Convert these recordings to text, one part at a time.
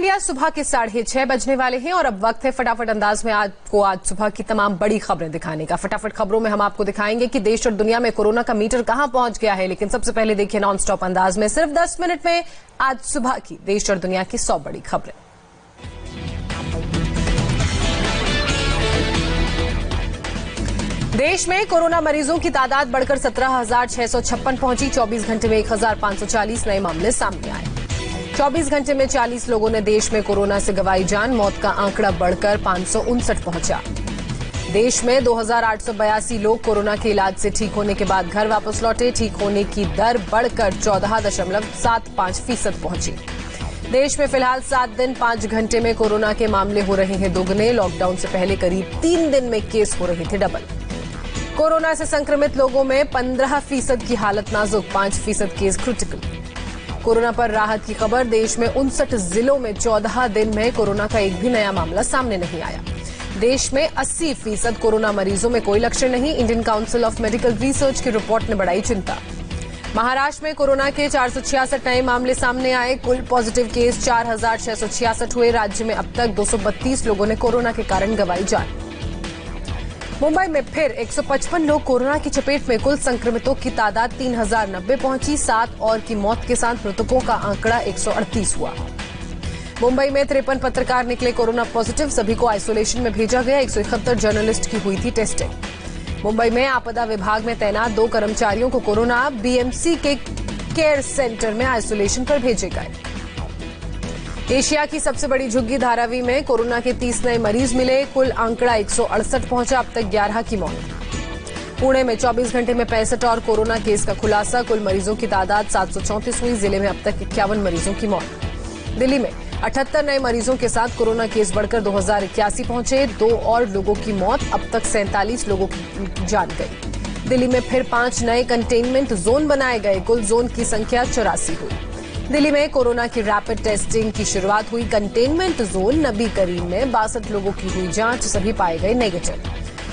India सुबह के 6:30 बजने वाले हैं और अब वक्त है फटाफट अंदाज में आज सुबह की तमाम बड़ी खबरें दिखाने का। फटाफट खबरों में हम आपको दिखाएंगे कि देश और दुनिया में कोरोना का मीटर कहां पहुंच गया है, लेकिन सबसे पहले देखिए नॉन स्टॉप अंदाज में सिर्फ 10 मिनट में आज सुबह की देश और दुनिया की 100 बड़ी खबरें। देश में कोरोना मरीजों की तादाद बढ़कर 17,656 पहुंची। 24 घंटे में 1,540 नए मामले सामने आए। 24 घंटे में 40 लोगों ने देश में कोरोना से गंवाई जान। मौत का आंकड़ा बढ़कर 559 पहुंचा। देश में 2,882 लोग कोरोना के इलाज से ठीक होने के बाद घर वापस लौटे। ठीक होने की दर बढ़कर 14.75% पहुंची। देश में फिलहाल 7 दिन 5 घंटे में कोरोना के मामले हो रहे हैं दोगुने। लॉकडाउन से पहले करीब 3 दिन में केस हो रहे थे डबल। कोरोना से संक्रमित लोगों में 15% की हालत नाजुक, 5% केस क्रिटिकल। कोरोना पर राहत की खबर। देश में 59 जिलों में 14 दिन में कोरोना का एक भी नया मामला सामने नहीं आया। देश में 80% कोरोना मरीजों में कोई लक्षण नहीं। Indian council of medical research की रिपोर्ट ने बढ़ाई चिंता। महाराष्ट्र में कोरोना के 466 नए मामले सामने आए। कुल पॉजिटिव केस 4,666 हुए। राज्य में अब तक 232 लोगों ने कोरोना के कारण गंवाई जान। मुंबई में फिर 155 लोग कोरोना की चपेट में। कुल संक्रमितों की तादाद 3,090 पहुंची। 7 और की मौत के साथ मृतकों का आंकड़ा 138 हुआ। मुंबई में 53 पत्रकार निकले कोरोना पॉजिटिव। सभी को आइसोलेशन में भेजा गया। 171 जर्नलिस्ट की हुई थी टेस्टिंग। मुंबई में आपदा विभाग में तैनात 2 कर्मचारियों को कोरोना। बीएमसी के केयर सेंटर में आइसोलेशन पर भेजे गए। एशिया की सबसे बड़ी झुग्गी धारावी में कोरोना के 30 नए मरीज मिले। कुल आंकड़ा 168 पहुंचा। अब तक 11 की मौत। पुणे में 24 घंटे में 65 और कोरोना केस का खुलासा। कुल मरीजों की तादाद 734 हुई। जिले में अब तक 51 मरीजों की मौत। दिल्ली में 78 नए मरीजों के साथ कोरोना केस बढ़कर 2081 पहुंचे। 2 और लोगों की मौत। अब तक 47 लोगों की जान गई। दिल्ली में फिर 5 नए कंटेनमेंट जोन बनाए गए। कुल जोन की संख्या 84 हुई। दिल्ली में कोरोना की रैपिड टेस्टिंग की शुरुआत हुई। कंटेनमेंट जोन नबी करीम में 62 लोगों की हुई जांच। सभी पाए गए नेगेटिव।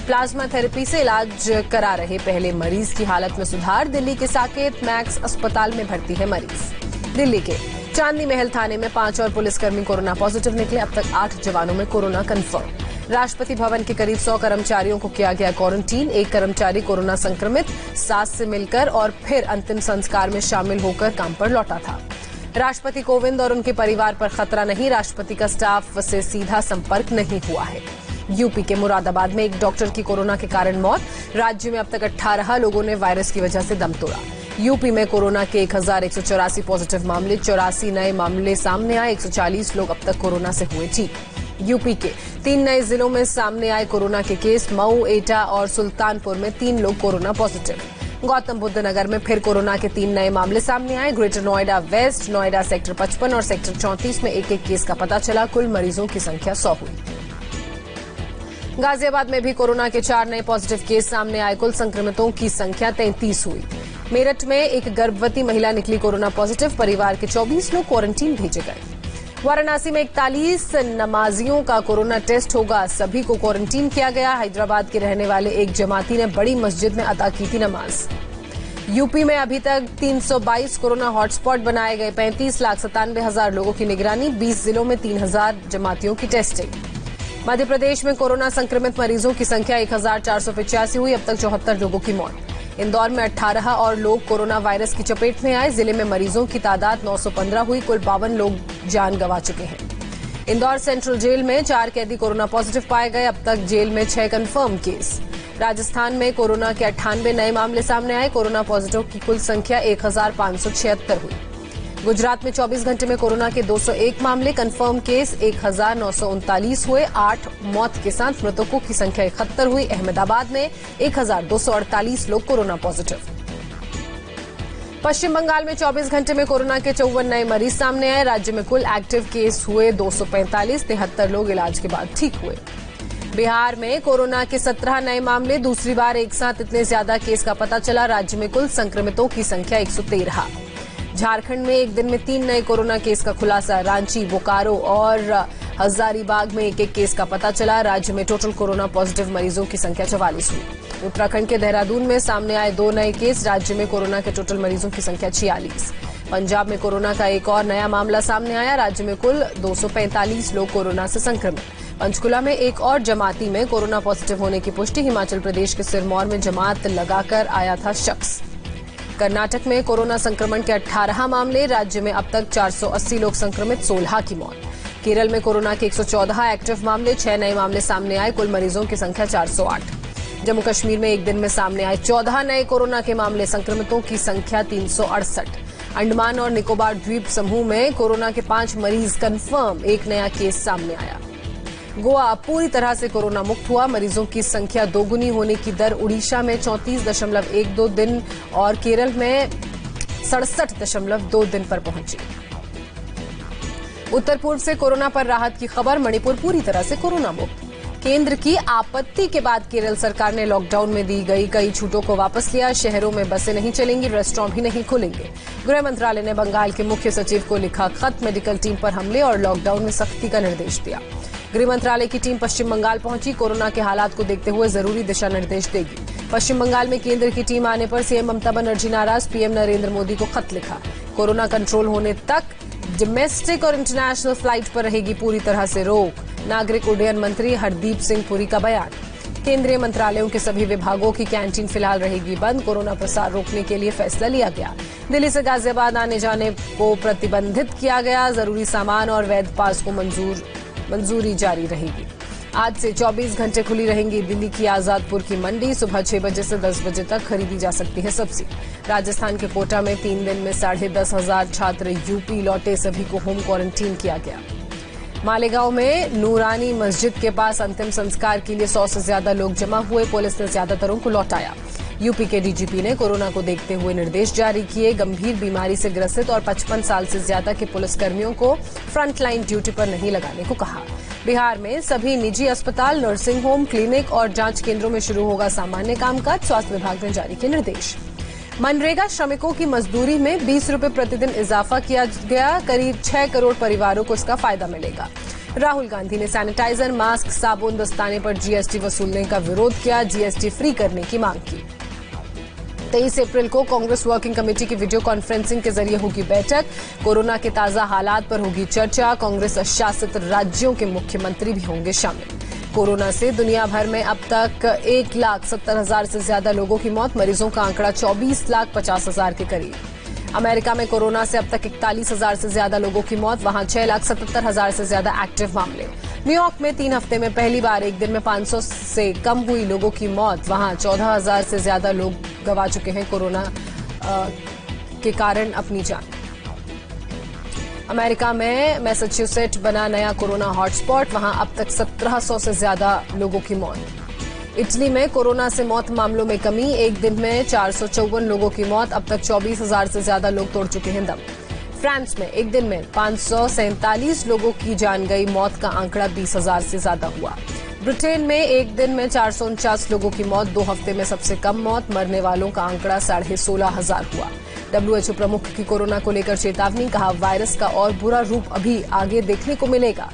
प्लाज्मा थेरेपी से इलाज करा रहे पहले मरीज की हालत में सुधार। दिल्ली के साकेत मैक्स अस्पताल में भर्ती है मरीज। दिल्ली के चांदनी महल थाने में 5 और पुलिसकर्मी कोरोना पॉजिटिव निकले। अब तक 8 जवानों में कोरोना कंफर्म। राष्ट्रपति भवन के करीब 100 कर्मचारियों को किया गया क्वारंटीन। एक कर्मचारी कोरोना संक्रमित सास से मिलकर और फिर अंतिम संस्कार में शामिल होकर काम पर लौटा था। राष्ट्रपति कोविंद और उनके परिवार पर खतरा नहीं। राष्ट्रपति का स्टाफ से सीधा संपर्क नहीं हुआ है। यूपी के मुरादाबाद में एक डॉक्टर की कोरोना के कारण मौत। राज्य में अब तक 18 लोगों ने वायरस की वजह से दम तोड़ा। यूपी में कोरोना के 1,184 पॉजिटिव मामले। 84 नए मामले सामने आए। 140 लोग अब तक कोरोना से हुए ठीक। यूपी के 3 नए जिलों में सामने आए कोरोना के केस। मऊ, एटा और सुल्तानपुर में 3 लोग कोरोना पॉजिटिव। गौतम बुद्ध नगर में फिर कोरोना के 3 नए मामले सामने आए। Greater Noida West, Noida sector 55 और सेक्टर 34 में एक केस का पता चला। कुल मरीजों की संख्या 100 हुई। गाजियाबाद में भी कोरोना के 4 नए पॉजिटिव केस सामने आए। कुल संक्रमितों की संख्या 33 हुई। मेरठ में एक गर्भवती महिला निकली कोरोना पॉजिटिव। परिवार के 24 लोग क्वारंटीन भेजे गए। वाराणसी में 41 नमाजियों का कोरोना टेस्ट होगा। सभी को क्वारंटीन किया गया। हैदराबाद के रहने वाले एक जमाती ने बड़ी मस्जिद में अता की थी नमाज। यूपी में अभी तक 322 कोरोना हॉटस्पॉट बनाए गए। 35,97,000 लोगों की निगरानी। 20 जिलों में 3,000 जमातियों की टेस्टिंग। मध्य प्रदेश में कोरोना संक्रमित मरीजों की संख्या 1,485 हुई। अब तक 74 लोगों की मौत। इंदौर में 18 और लोग कोरोना वायरस की चपेट में आए। जिले में मरीजों की तादाद 915 हुई। कुल 52 लोग जान गंवा चुके हैं। इंदौर सेंट्रल जेल में 4 कैदी कोरोना पॉजिटिव पाए गए। अब तक जेल में 6 कंफर्म केस। राजस्थान में कोरोना के 98 नए मामले सामने आए। कोरोना पॉजिटिव की कुल संख्या 1,576 हुई। गुजरात में 24 घंटे में कोरोना के 201 मामले। कंफर्म केस 1,939 हुए। 8 मौत के साथ मृतकों की संख्या 71 हुई। अहमदाबाद में 1,248 लोग कोरोना पॉजिटिव। पश्चिम बंगाल में 24 घंटे में कोरोना के 54 नए मरीज सामने आए। राज्य में कुल एक्टिव केस हुए 245। 73 लोग इलाज के बाद ठीक हुए। बिहार में कोरोना के 17 नए मामले। दूसरी बार एक साथ इतने ज्यादा केस का पता चला। राज्य में कुल संक्रमितों की संख्या 113। झारखंड में एक दिन में 3 नए कोरोना केस का खुलासा। रांची, बोकारो और हजारीबाग में एक केस का पता चला। राज्य में टोटल कोरोना पॉजिटिव मरीजों की संख्या 44 हुई। उत्तराखंड के देहरादून में सामने आए 2 नए केस। राज्य में कोरोना के टोटल मरीजों की संख्या 46। पंजाब में कोरोना का एक और नया मामला सामने आया। राज्य में कुल 245 लोग कोरोना से संक्रमित। पंचकुला में एक और जमाती में कोरोना पॉजिटिव होने की पुष्टि। हिमाचल प्रदेश के सिरमौर में जमात लगाकर आया था शख्स। कर्नाटक में कोरोना संक्रमण के 18 मामले। राज्य में अब तक 480 लोग संक्रमित, 16 की मौत। केरल में कोरोना के 114 एक्टिव मामले, 6 नए मामले सामने आए। कुल मरीजों की संख्या 408। जम्मू कश्मीर में एक दिन में सामने आए 14 नए कोरोना के मामले, संक्रमितों की संख्या 368। अंडमान और निकोबार द्वीप समूह में कोरोना के 5 मरीज कंफर्म, एक नया केस सामने आया। गोवा पूरी तरह से कोरोना मुक्त हुआ। मरीजों की संख्या दोगुनी होने की दर उड़ीसा में 34.12 दिन और केरल में 67.2 दिन पर पहुंची। उत्तर पूर्व से कोरोना पर राहत की खबर। मणिपुर पूरी तरह से कोरोना मुक्त। केंद्र की आपत्ति के बाद केरल सरकार ने लॉकडाउन में दी गई कई छूटों को वापस लिया। शहरों में बसें नहीं चलेंगी, रेस्टोरेंट भी नहीं खुलेंगे। गृह मंत्रालय ने बंगाल के मुख्य सचिव को लिखा खत, मेडिकल टीम पर हमले और लॉकडाउन में सख्ती का निर्देश दिया। गृह मंत्रालय की टीम पश्चिम बंगाल पहुंची। कोरोना के हालात को देखते हुए जरूरी दिशा निर्देश देगी। पश्चिम बंगाल में केंद्र की टीम आने पर सीएम ममता बनर्जी नाराज। पीएम नरेंद्र मोदी को खत लिखा। कोरोना कंट्रोल होने तक डोमेस्टिक और इंटरनेशनल फ्लाइट पर रहेगी पूरी तरह से रोक। नागरिक उड्डयन मंत्री हरदीप सिंह पुरी का बयान। केंद्रीय मंत्रालयों के सभी विभागों की कैंटीन फिलहाल रहेगी बंद। कोरोना प्रसार रोकने के लिए फैसला लिया गया। दिल्ली से गाजियाबाद आने जाने को प्रतिबंधित किया गया। जरूरी सामान और वैध पास को मंजूरी जारी रहेगी। आज से 24 घंटे खुली रहेंगी दिल्ली की आजादपुर की मंडी। सुबह 6 बजे से 10 बजे तक खरीदी जा सकती है सब्जी। राजस्थान के कोटा में 3 दिन में 10,500 छात्र यूपी लौटे, सभी को होम क्वारंटीन किया गया। मालेगांव में नूरानी मस्जिद के पास अंतिम संस्कार के लिए 100 से ज्यादा लोग जमा हुए। पुलिस ने ज्यादातरों को लौटाया। यूपी के डीजीपी ने कोरोना को देखते हुए निर्देश जारी किए। गंभीर बीमारी से ग्रसित और 55 साल से ज्यादा के पुलिसकर्मियों को फ्रंटलाइन ड्यूटी पर नहीं लगाने को कहा। बिहार में सभी निजी अस्पताल, नर्सिंग होम, क्लिनिक और जांच केंद्रों में शुरू होगा सामान्य कामकाज। स्वास्थ्य विभाग ने जारी किए निर्देश। मनरेगा श्रमिकों की मजदूरी में 20 रुपए प्रतिदिन इजाफा किया गया। करीब 6 करोड़ परिवारों को इसका फायदा मिलेगा। राहुल गांधी ने सैनिटाइजर, मास्क, साबुन, दस्ताने पर जीएसटी वसूलने का विरोध किया। जीएसटी फ्री करने की मांग की। 23 अप्रैल को कांग्रेस वर्किंग कमेटी की वीडियो कॉन्फ्रेंसिंग के जरिए होगी बैठक। कोरोना के ताजा हालात पर होगी चर्चा। कांग्रेस शासित राज्यों के मुख्यमंत्री भी होंगे शामिल। कोरोना से दुनिया भर में अब तक 1,70,000 से ज्यादा लोगों की मौत। मरीजों का आंकड़ा 24,50,000 के करीब। अमेरिका में कोरोना से अब तक 41,000 से ज्यादा लोगों की मौत। वहां 6,77,000 से ज्यादा एक्टिव मामले। न्यूयॉर्क में 3 हफ्ते में पहली बार एक दिन में 500 से कम हुई लोगों की मौत। वहां 14,000 से ज्यादा लोग गंवा चुके हैं कोरोना के कारण अपनी जान। अमेरिका में मैसाचुसेट्स बना नया कोरोना हॉटस्पॉट। वहां अब तक 1,700 से ज्यादा लोगों की मौत। इटली में कोरोना से मौत मामलों में कमी। एक दिन में 454 लोगों की मौत। अब तक 24,000 से ज्यादा लोग तोड़ चुके हैं दम। फ्रांस में एक दिन में 547 लोगों की जान गई। मौत का आंकड़ा 20,000 से ज्यादा हुआ। ब्रिटेन में एक दिन में 449 लोगों की मौत। 2 हफ्ते में सबसे कम मौत। मरने वालों का आंकड़ा 16,500 हुआ। WHO प्रमुख की कोरोना को लेकर चेतावनी। कहा, वायरस का और बुरा रूप अभी आगे देखने को मिलेगा।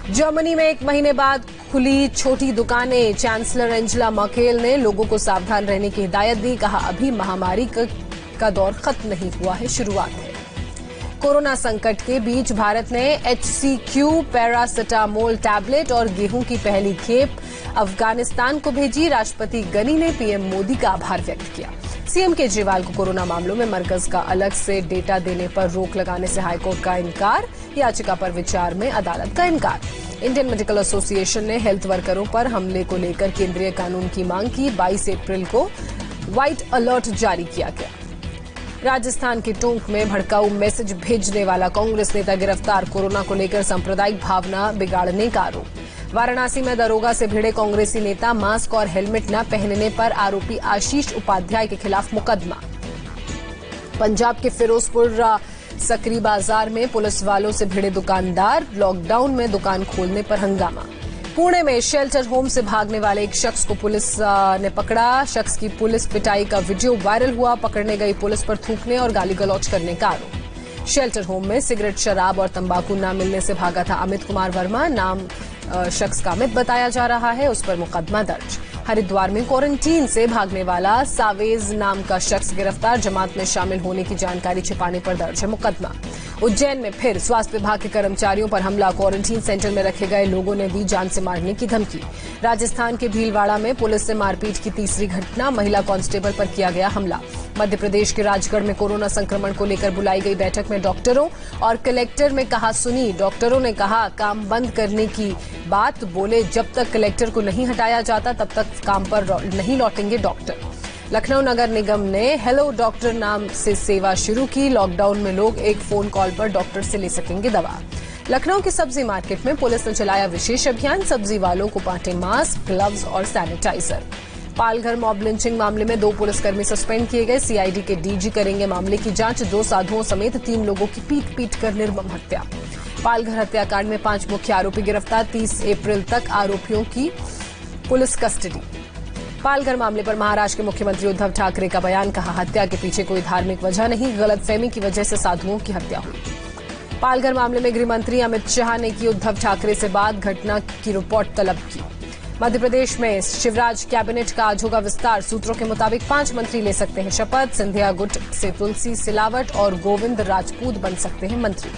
जर्मनी में 1 महीने बाद खुली छोटी दुकानें। चांसलर एंजेला मर्केल ने लोगों को सावधान रहने की हिदायत दी। कहा, अभी महामारी का दौर खत्म नहीं हुआ है, शुरुआत है। कोरोना संकट के बीच भारत ने HCQ पैरासिटामोल टैबलेट और गेहूं की पहली खेप अफगानिस्तान को भेजी। राष्ट्रपति गनी ने पीएम मोदी का आभार व्यक्त किया। सीएम केजरीवाल को कोरोना मामलों में मरकज का अलग से डेटा देने पर रोक लगाने से हाईकोर्ट का इनकार। याचिका पर विचार में अदालत का इनकार। इंडियन मेडिकल एसोसिएशन ने हेल्थ वर्करों पर हमले को लेकर केंद्रीय कानून की मांग की। 22 अप्रैल को व्हाइट अलर्ट जारी किया गया। राजस्थान के टोंक में भड़काऊ मैसेज भेजने वाला कांग्रेस नेता गिरफ्तार। कोरोना को लेकर सांप्रदायिक भावना बिगाड़ने का आरोप। वाराणसी में दरोगा से भिड़े कांग्रेसी नेता। मास्क और हेलमेट न पहनने पर आरोपी आशीष उपाध्याय के खिलाफ मुकदमा। पंजाब के फिरोजपुर सकरी बाजार में पुलिस वालों से भिड़े दुकानदार। लॉकडाउन में दुकान खोलने पर हंगामा। पुणे में शेल्टर होम से भागने वाले एक शख्स को पुलिस ने पकड़ा। शख्स की पुलिस पिटाई का वीडियो वायरल हुआ। पकड़ने गई पुलिस पर थूकने और गाली गलौज करने का आरोप। शेल्टर होम में सिगरेट, शराब और तंबाकू न मिलने से भागा था अमित कुमार वर्मा। नाम शख्स का अमित बताया जा रहा है। उस पर मुकदमा दर्ज। हरिद्वार में क्वारंटीन से भागने वाला सावेज नाम का शख्स गिरफ्तार, जमात में शामिल होने की जानकारी छिपाने पर दर्ज है मुकदमा। उज्जैन में फिर स्वास्थ्य विभाग के कर्मचारियों पर हमला, क्वारंटीन सेंटर में रखे गए लोगों ने दी जान से मारने की धमकी। राजस्थान के भीलवाड़ा में पुलिस से मारपीट की तीसरी घटना, महिला कांस्टेबल पर किया गया हमला। मध्य प्रदेश के राजगढ़ में कोरोना संक्रमण को लेकर बुलाई गई बैठक में डॉक्टरों और कलेक्टर में कहा सुनी। डॉक्टरों ने कहा काम बंद करने की बात, बोले जब तक कलेक्टर को नहीं हटाया जाता तब तक काम पर नहीं लौटेंगे डॉक्टर। लखनऊ नगर निगम ने हेलो डॉक्टर नाम से सेवा शुरू की, लॉकडाउन में लोग एक फोन कॉल पर डॉक्टर से ले सकेंगे दवा। लखनऊ की सब्जी मार्केट में पुलिस ने चलाया विशेष अभियान, सब्जी वालों को बांटे मास्क, ग्लव्स और सैनिटाइजर। पालघर मॉब लिंचिंग मामले में 2 पुलिसकर्मी सस्पेंड किए गए, सीआईडी के डीजी करेंगे मामले की जांच। 2 साधुओं समेत 3 लोगों की पीट कर निर्मम हत्या। पालघर हत्याकांड में 5 मुख्य आरोपी गिरफ्तार, 30 अप्रैल तक आरोपियों की पुलिस कस्टडी। पालघर मामले पर महाराष्ट्र के मुख्यमंत्री उद्धव ठाकरे का बयान, कहा हत्या के पीछे कोई धार्मिक वजह नहीं, गलतफहमी की वजह से साधुओं की हत्या हुई। पालघर मामले में गृहमंत्री अमित शाह ने की उद्धव ठाकरे से बात, घटना की रिपोर्ट तलब की। मध्य प्रदेश में शिवराज कैबिनेट का आज होगा विस्तार, सूत्रों के मुताबिक 5 मंत्री ले सकते हैं शपथ। सिंधिया गुट से तुलसी सिलावट और गोविंद राजपूत बन सकते हैं मंत्री।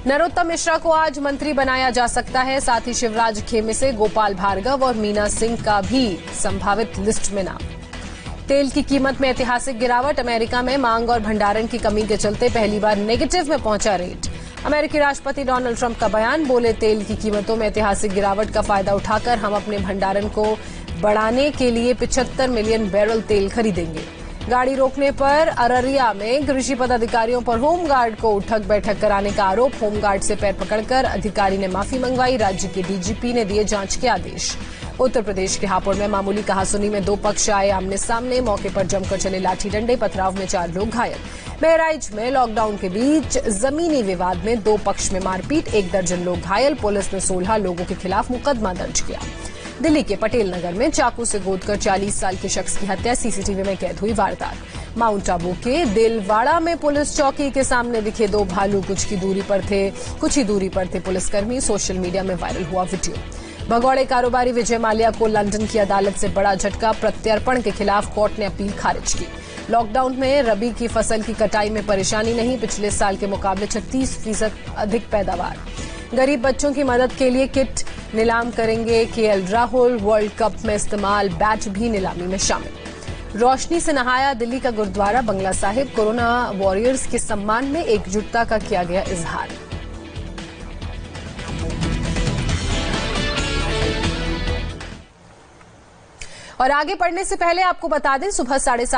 नरोत्तम मिश्रा को आज मंत्री बनाया जा सकता है, साथ ही शिवराज खेमे से गोपाल भार्गव और मीना सिंह का भी संभावित लिस्ट में नाम। तेल की कीमत में ऐतिहासिक गिरावट, अमेरिका में मांग और भंडारण की कमी के चलते पहली बार नेगेटिव में पहुंचा रेट। अमेरिकी राष्ट्रपति डोनाल्ड ट्रंप का बयान, बोले तेल की कीमतों में ऐतिहासिक गिरावट का फायदा उठाकर हम अपने भंडारण को बढ़ाने के लिए 75 मिलियन बैरल तेल खरीदेंगे। गाड़ी रोकने पर अररिया में कृषि पदाधिकारियों पर होमगार्ड को उठक बैठक कराने का आरोप, होमगार्ड से पैर पकड़कर अधिकारी ने माफी मंगवाई, राज्य के डीजीपी ने दिए जांच के आदेश। उत्तर प्रदेश के हापुड़ में मामूली कहासुनी में 2 पक्ष आए आमने सामने, मौके पर जमकर चले लाठी डंडे, पथराव में 4 लोग घायल। बहराइच में लॉकडाउन के बीच जमीनी विवाद में 2 पक्ष में मारपीट, 1 दर्जन लोग घायल, पुलिस ने 16 लोगों के खिलाफ मुकदमा दर्ज किया। दिल्ली के पटेल नगर में चाकू से गोदकर 40 साल के शख्स की हत्या, सीसीटीवी में कैद हुई वारदात। माउंट आबू के दिलवाड़ा में पुलिस चौकी के सामने दिखे 2 भालू, कुछ ही दूरी पर थे पुलिसकर्मी, सोशल मीडिया में वायरल हुआ वीडियो। भगौड़े कारोबारी विजय माल्या को लंदन की अदालत से बड़ा झटका, प्रत्यर्पण के खिलाफ कोर्ट ने अपील खारिज की। लॉकडाउन में रबी की फसल की कटाई में परेशानी नहीं, पिछले साल के मुकाबले 36% अधिक पैदावार। गरीब बच्चों की मदद के लिए किट नीलाम करेंगे केएल राहुल, वर्ल्ड कप में इस्तेमाल बैट भी नीलामी में शामिल। रोशनी से नहाया दिल्ली का गुरुद्वारा बंगला साहिब, कोरोना वॉरियर्स के सम्मान में एकजुटता का किया गया इजहार। और आगे पढ़ने से पहले आपको बता दें, सुबह 7:30